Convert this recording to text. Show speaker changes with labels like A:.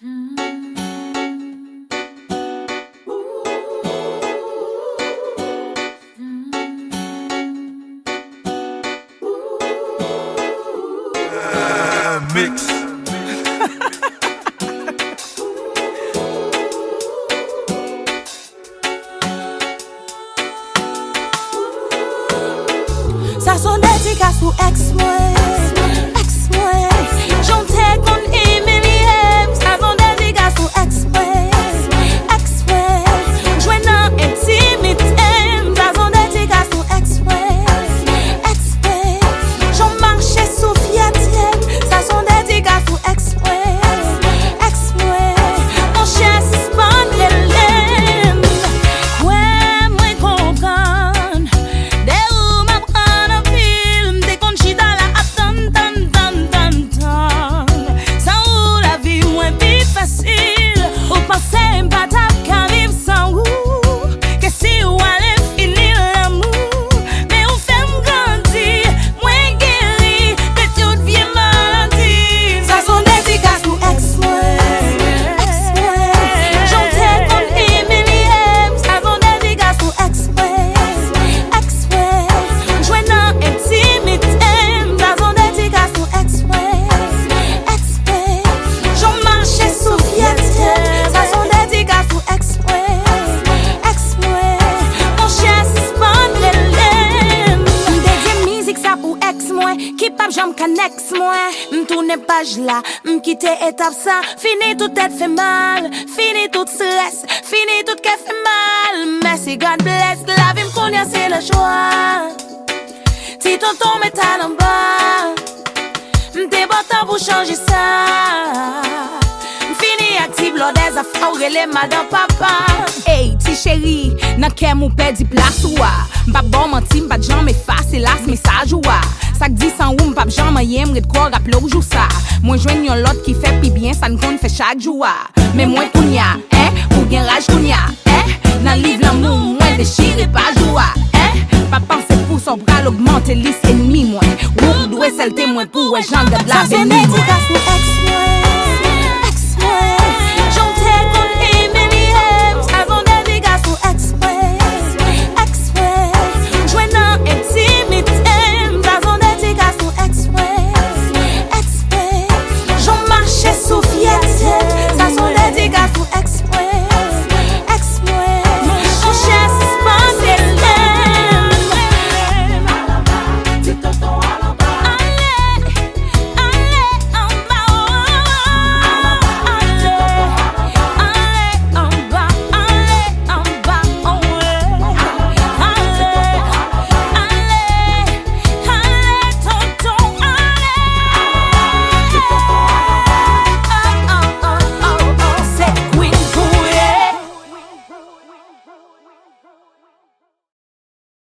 A: Mix.
B: Ça sonne dédicace pour X-MWEN. J'entends qu'on Emiliem. Ça sonne dédicace pour X-MWEN. Jouer dans intimité. Ça sonne dédicace pour X-MWEN. J'en marchais sous fiatienne. Ça sonne dédicace pour X-MWEN. Mon chien suspend les laines. Ouais, moi comprendre. Qui pas j'aime connecte moi m'tourne page là m'quitte étape ça fini tout tête fait mal fini tout stress fini tout qui fait mal merci God bless la vie m'connait c'est le choix si tonton métal en bas m'te bon temps pour changer ça fini active l'ordre des affaires relais madame papa hey ti chérie nan kem ou perdit place ouah m'pa bon menti m'pa jamais effacer las message ouah ça dit sans ou m'pa jamais yem red quoi rappel ou jou ça moi joigne yon l'autre qui fait pi bien ça n'konn fait chaque jour mais moi kounya ou gen rage kounya nan livre l'amour moi déchiré pas joie pas penser pour son bras l'augmenter lis ennemi moi ou doit celle témoin pour gens de la
C: Ça c'est dédicace pour X-MWEN.